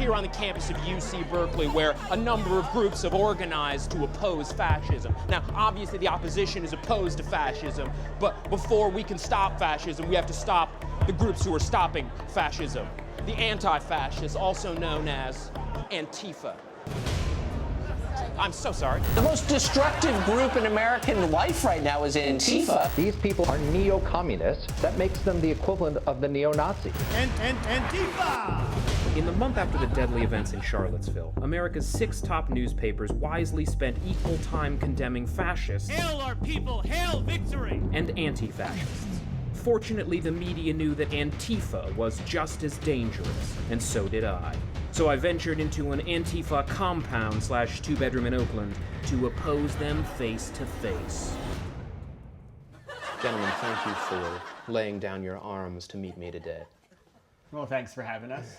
here on the campus of UC Berkeley, where a number of groups have organized to oppose fascism. Now, obviously the opposition is opposed to fascism, but before we can stop fascism, we have to stop the groups who are stopping fascism. The anti-fascists, also known as Antifa. I'm so sorry. The most destructive group in American life right now is Antifa. These people are neo-communists. That makes them the equivalent of the neo-Nazis. Antifa! In the month after the deadly events in Charlottesville, America's 6 top newspapers wisely spent equal time condemning fascists. Hail our people! Hail victory! And anti-fascists. Fortunately, the media knew that Antifa was just as dangerous, and so did I. So I ventured into an Antifa compound / 2-bedroom in Oakland to oppose them face to face. Gentlemen, thank you for laying down your arms to meet me today. Well, thanks for having us.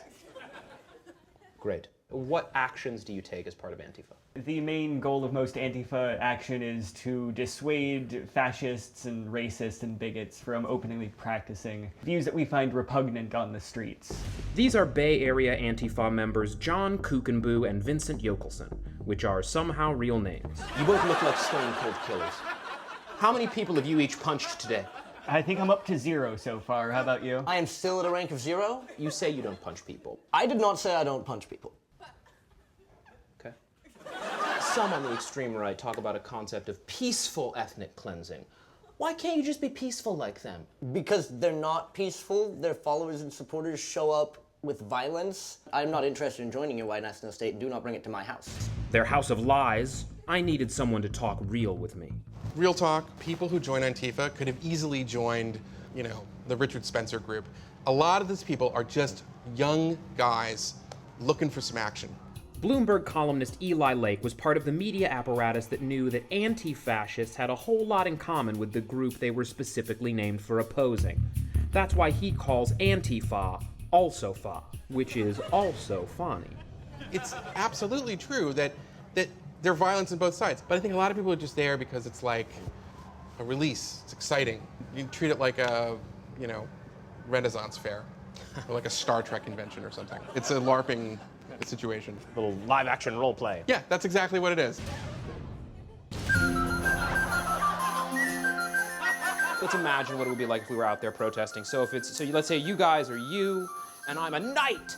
Great. What actions do you take as part of Antifa? The main goal of most Antifa action is to dissuade fascists and racists and bigots from openly practicing views that we find repugnant on the streets. These are Bay Area Antifa members John Kukenboo and Vincent Yokelson, which are somehow real names. You both look like stone-cold killers. How many people have you each punched today? I think I'm up to 0 so far. How about you? I am still at a rank of 0. You say you don't punch people. I did not say I don't punch people. Okay. Some on the extreme right talk about a concept of peaceful ethnic cleansing. Why can't you just be peaceful like them? Because they're not peaceful. Their followers and supporters show up with violence. I'm not interested in joining your white national state. Do not bring it to my house. Their house of lies. I needed someone to talk real with me. Real talk, people who join Antifa could have easily joined, the Richard Spencer group. A lot of these people are just young guys looking for some action. Bloomberg columnist Eli Lake was part of the media apparatus that knew that anti-fascists had a whole lot in common with the group they were specifically named for opposing. That's why he calls Antifa also-fa, which is also funny. It's absolutely true that there's violence on both sides, but I think a lot of people are just there because it's like a release. It's exciting. You treat it like a, Renaissance fair, or like a Star Trek convention or something. It's a LARPing situation. A little live-action role play. Yeah, that's exactly what it is. Let's imagine what it would be like if we were out there protesting. So let's say you guys are you, and I'm a knight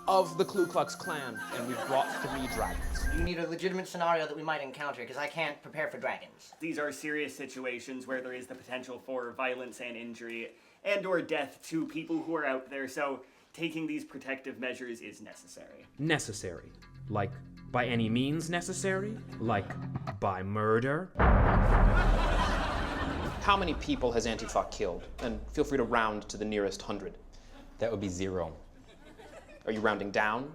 of the Ku Klux Klan, and we've brought 3 dragons. You need a legitimate scenario that we might encounter, because I can't prepare for dragons. These are serious situations where there is the potential for violence and injury and or death to people who are out there, so taking these protective measures is necessary. Necessary. Like, by any means necessary? Like, by murder? How many people has Antifa killed? And feel free to round to the nearest 100. That would be 0. Are you rounding down?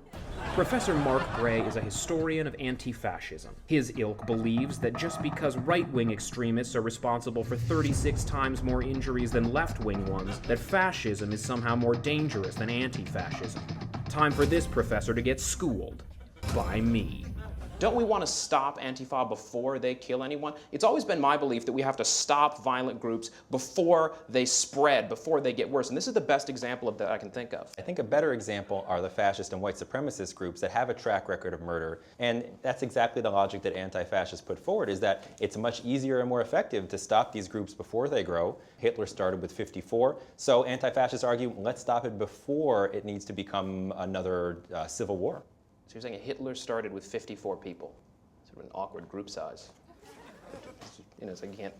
Professor Mark Gray is a historian of anti-fascism. His ilk believes that just because right-wing extremists are responsible for 36 times more injuries than left-wing ones, that fascism is somehow more dangerous than anti-fascism. Time for this professor to get schooled. By me. Don't we want to stop Antifa before they kill anyone? It's always been my belief that we have to stop violent groups before they spread, before they get worse. And this is the best example of that I can think of. I think a better example are the fascist and white supremacist groups that have a track record of murder. And that's exactly the logic that anti-fascists put forward, is that it's much easier and more effective to stop these groups before they grow. Hitler started with 54. So anti-fascists argue, let's stop it before it needs to become another civil war. So you're saying Hitler started with 54 people. Sort of an awkward group size. It's like you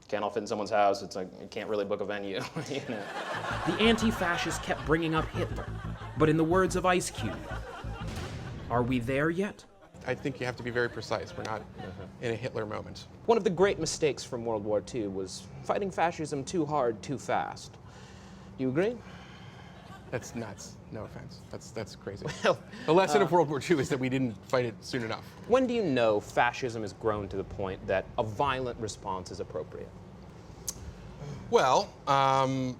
can't all fit in someone's house. It's like you can't really book a venue. The anti-fascists kept bringing up Hitler. But in the words of Ice Cube, are we there yet? I think you have to be very precise. We're not in a Hitler moment. One of the great mistakes from World War II was fighting fascism too hard, too fast. Do you agree? That's nuts. No offense. That's crazy. Well, the lesson of World War II is that we didn't fight it soon enough. When do you know fascism has grown to the point that a violent response is appropriate? Well, can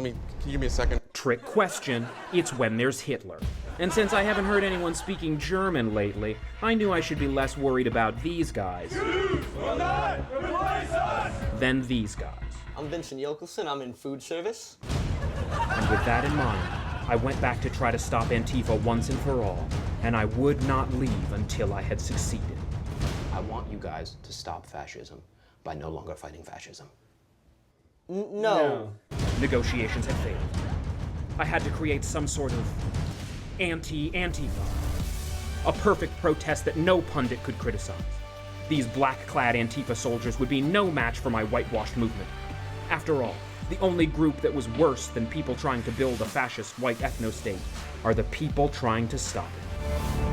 you give me a second? Trick question. It's when there's Hitler. And since I haven't heard anyone speaking German lately, I knew I should be less worried about these guys than these guys. I'm Vincent Yokelson. I'm in food service. And with that in mind, I went back to try to stop Antifa once and for all, and I would not leave until I had succeeded. I want you guys to stop fascism by no longer fighting fascism. No. Negotiations had failed. I had to create some sort of anti-Antifa. A perfect protest that no pundit could criticize. These black-clad Antifa soldiers would be no match for my whitewashed movement. After all, the only group that was worse than people trying to build a fascist white ethno-state are the people trying to stop it.